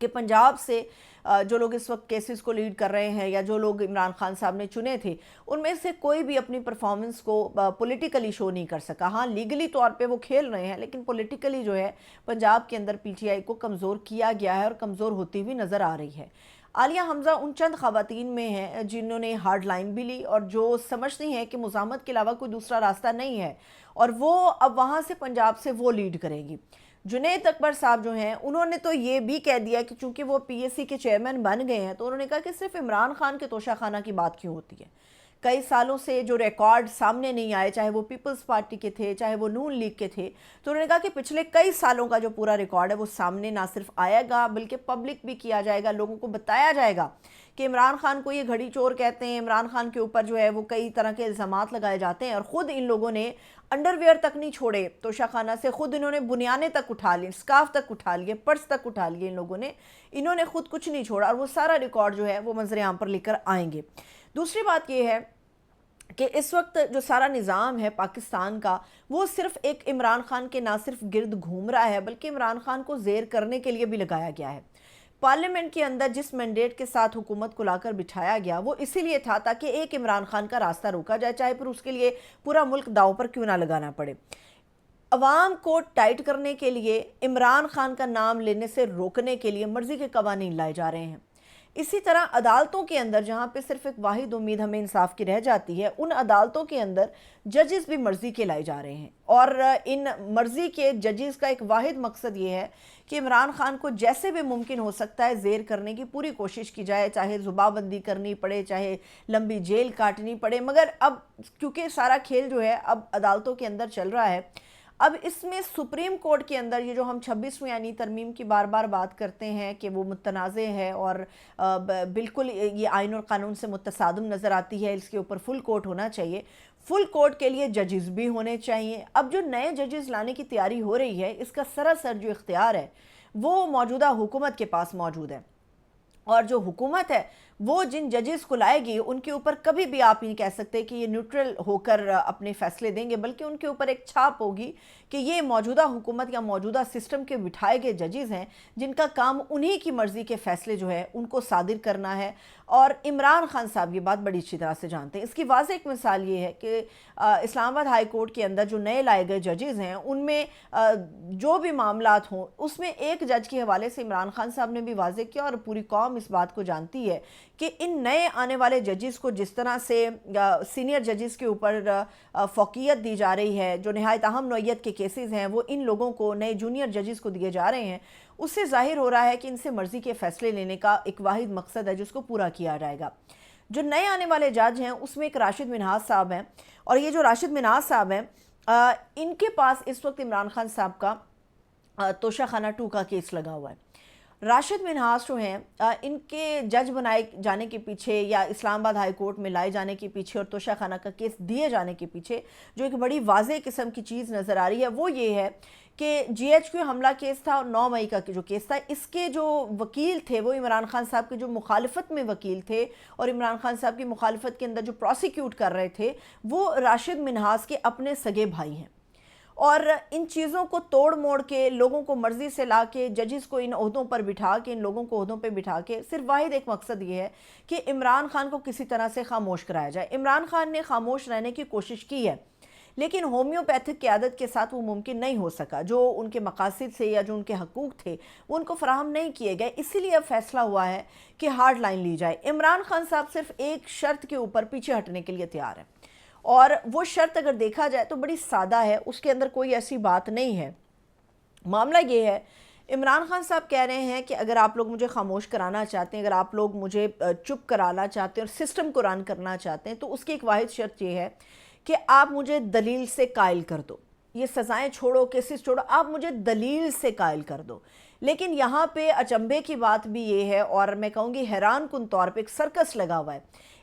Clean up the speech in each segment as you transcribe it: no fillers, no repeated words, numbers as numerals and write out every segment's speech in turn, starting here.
کہ پنجاب سے جو لوگ اس وقت کیسز کو لیڈ کر رہے ہیں یا جو لوگ عمران خان صاحب نے چنے تھے ان میں سے کوئی بھی اپنی پرفارمنس کو پولیٹیکلی شو نہیں کر سکا. ہاں لیگلی طور پہ وہ کھیل رہے ہیں لیکن پولیٹیکلی جو ہے پنجاب کے اندر پی ٹی آئی کو کمزور کیا گیا ہے اور کمزور ہوتی ہوئی نظر آ رہی ہے. عالیہ حمزہ ان چند خواتین میں ہیں جنہوں نے ہارڈ لائن بھی لی اور جو سمجھتی ہیں کہ مزاحمت کے علاوہ کوئی دوسرا راستہ نہیں ہے اور وہ اب وہاں سے پنجاب سے وہ لیڈ کریں گی. جنید اکبر صاحب جو ہیں انہوں نے تو یہ بھی کہہ دیا کہ چونکہ وہ پی ایس سی کے چیئرمین بن گئے ہیں تو انہوں نے کہا کہ صرف عمران خان کے توشہ خانہ کی بات کیوں ہوتی ہے. کئی سالوں سے جو ریکارڈ سامنے نہیں آئے, چاہے وہ پیپلز پارٹی کے تھے چاہے وہ نون لیگ کے تھے, تو انہوں نے کہا کہ پچھلے کئی سالوں کا جو پورا ریکارڈ ہے وہ سامنے نہ صرف آئے گا بلکہ پبلک بھی کیا جائے گا, لوگوں کو بتایا جائے گا کہ عمران خان کو یہ گھڑی چور کہتے ہیں, عمران خان کے اوپر جو ہے وہ کئی طرح کے الزامات لگائے جاتے ہیں اور خود ان لوگوں نے انڈر ویئر تک نہیں چھوڑے توشہ خانہ سے, خود انہوں نے بنیانے تک اٹھا لیے, اسکارف تک اٹھا لیے, پرس تک اٹھا لیے, انہوں نے خود کچھ نہیں چھوڑا اور وہ سارا ریکارڈ جو ہے وہ منظر عام پر لے کر آئیں گے. دوسری بات یہ ہے کہ اس وقت جو سارا نظام ہے پاکستان کا وہ صرف ایک عمران خان کے نہ صرف گرد گھوم رہا ہے بلکہ عمران خان کو زیر کرنے کے لیے بھی لگایا گیا ہے. پارلیمنٹ کے اندر جس مینڈیٹ کے ساتھ حکومت کو لا کر بٹھایا گیا وہ اسی لیے تھا تاکہ ایک عمران خان کا راستہ روکا جائے, چاہے پھر اس کے لیے پورا ملک داؤ پر کیوں نہ لگانا پڑے. عوام کو ٹائٹ کرنے کے لیے, عمران خان کا نام لینے سے روکنے کے لیے مرضی کے قوانین لائے جا رہے ہیں. اسی طرح عدالتوں کے اندر جہاں پہ صرف ایک واحد امید ہمیں انصاف کی رہ جاتی ہے, ان عدالتوں کے اندر ججز بھی مرضی کے لائے جا رہے ہیں اور ان مرضی کے ججز کا ایک واحد مقصد یہ ہے کہ عمران خان کو جیسے بھی ممکن ہو سکتا ہے زیر کرنے کی پوری کوشش کی جائے, چاہے زباں بندی کرنی پڑے, چاہے لمبی جیل کاٹنی پڑے. مگر اب کیونکہ سارا کھیل جو ہے اب عدالتوں کے اندر چل رہا ہے, اب اس میں سپریم کورٹ کے اندر یہ جو ہم 26ویں آئینی ترمیم کی بار بار بات کرتے ہیں کہ وہ متنازع ہے اور بالکل یہ آئین اور قانون سے متصادم نظر آتی ہے, اس کے اوپر فل کورٹ ہونا چاہیے, فل کورٹ کے لیے ججز بھی ہونے چاہیے. اب جو نئے ججز لانے کی تیاری ہو رہی ہے اس کا سراسر جو اختیار ہے وہ موجودہ حکومت کے پاس موجود ہے اور جو حکومت ہے وہ جن ججز کو لائے گی ان کے اوپر کبھی بھی آپ نہیں کہہ سکتے کہ یہ نیوٹرل ہو کر اپنے فیصلے دیں گے, بلکہ ان کے اوپر ایک چھاپ ہوگی کہ یہ موجودہ حکومت یا موجودہ سسٹم کے بٹھائے گئے ججز ہیں جن کا کام انہی کی مرضی کے فیصلے جو ہے ان کو صادر کرنا ہے. اور عمران خان صاحب یہ بات بڑی اچھی طرح سے جانتے ہیں. اس کی واضح ایک مثال یہ ہے کہ اسلام آباد ہائی کورٹ کے اندر جو نئے لائے گئے ججز ہیں ان میں جو بھی معاملات ہوں اس میں ایک جج کے حوالے سے عمران خان صاحب نے بھی واضح کیا اور پوری قوم اس بات کو جانتی ہے کہ ان نئے آنے والے ججز کو جس طرح سے سینئر ججز کے اوپر فوقیت دی جا رہی ہے, جو نہایت اہم نوعیت کے کیسز ہیں وہ ان لوگوں کو, نئے جونیئر ججز کو دیے جا رہے ہیں, اس سے ظاہر ہو رہا ہے کہ ان سے مرضی کے فیصلے لینے کا ایک واحد مقصد ہے جس کو پورا کیا جائے گا. جو نئے آنے والے جج ہیں اس میں ایک راشد منہاز صاحب ہیں اور یہ جو راشد منہاز صاحب ہیں ان کے پاس اس وقت عمران خان صاحب کا توشہ خانہ 2 کا کیس لگا ہوا ہے. راشد منہاز جو ہیں ان کے جج بنائے جانے کے پیچھے یا اسلام آباد ہائی کورٹ میں لائے جانے کے پیچھے اور توشہ خانہ کا کیس دیے جانے کے پیچھے جو ایک بڑی واضح قسم کی چیز نظر آ رہی ہے وہ یہ ہے کہ جی ایچ کیو حملہ کیس تھا اور 9 مئی کا جو کیس تھا, اس کے جو وکیل تھے وہ عمران خان صاحب کے جو مخالفت میں وکیل تھے اور عمران خان صاحب کی مخالفت کے اندر جو پروسیکیوٹ کر رہے تھے وہ راشد منہاز کے اپنے سگے بھائی ہیں. اور ان چیزوں کو توڑ موڑ کے لوگوں کو مرضی سے لا کے ججز کو ان عہدوں پر بٹھا کے, ان لوگوں کو عہدوں پہ بٹھا کے صرف واحد ایک مقصد یہ ہے کہ عمران خان کو کسی طرح سے خاموش کرایا جائے. عمران خان نے خاموش رہنے کی کوشش کی ہے لیکن ہومیوپیتھک قیادت کے ساتھ وہ ممکن نہیں ہو سکا. جو ان کے مقاصد سے یا جو ان کے حقوق تھے وہ ان کو فراہم نہیں کیے گئے, اسی لیے اب فیصلہ ہوا ہے کہ ہارڈ لائن لی جائے. عمران خان صاحب صرف ایک شرط کے اوپر پیچھے ہٹنے کے لیے تیار ہیں اور وہ شرط اگر دیکھا جائے تو بڑی سادہ ہے, اس کے اندر کوئی ایسی بات نہیں ہے. معاملہ یہ ہے, عمران خان صاحب کہہ رہے ہیں کہ اگر آپ لوگ مجھے خاموش کرانا چاہتے ہیں, اگر آپ لوگ مجھے چپ کرانا چاہتے ہیں اور سسٹم کو رن کرنا چاہتے ہیں تو اس کی ایک واحد شرط یہ ہے کہ آپ مجھے دلیل سے قائل کر دو. یہ سزائیں چھوڑو, کیسز چھوڑو, آپ مجھے دلیل سے قائل کر دو. لیکن یہاں پہ اچنبے کی بات بھی یہ ہے اور میں کہوں گی حیران کن طور پہ ایک سرکس لگا ہوا ہے.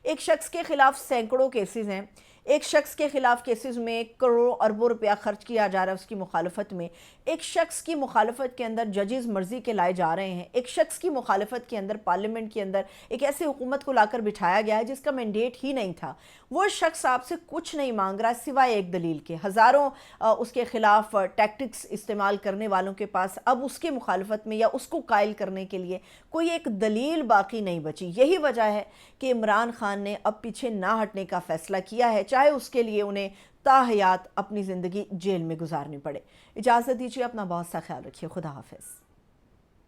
ایک شخص کے خلاف سینکڑوں کیسز ہیں، ایک شخص کے خلاف کیسز میں کروڑوں اربوں روپیہ خرچ کیا جا رہا ہے اس کی مخالفت میں، ایک شخص کی مخالفت کے اندر ججز مرضی کے لائے جا رہے ہیں، ایک شخص کی مخالفت کے اندر پارلیمنٹ کے اندر ایک ایسی حکومت کو لا کر بٹھایا گیا ہے جس کا مینڈیٹ ہی نہیں تھا۔ وہ شخص آپ سے کچھ نہیں مانگ رہا سوائے ایک دلیل کے۔ ہزاروں اس کے خلاف ٹیکٹکس استعمال کرنے والوں کے پاس اب اس کی مخالفت میں یا اس کو قائل کرنے کے لیے کوئی ایک دلیل باقی نہیں بچی۔ یہی وجہ ہے کہ عمران خان نے اب پیچھے نہ ہٹنے کا فیصلہ کیا ہے، چاہے اس کے لیے انہیں تا حیات اپنی زندگی جیل میں گزارنی پڑے۔ اجازت دیجیے، اپنا بہت سا خیال رکھیے۔ خدا حافظ۔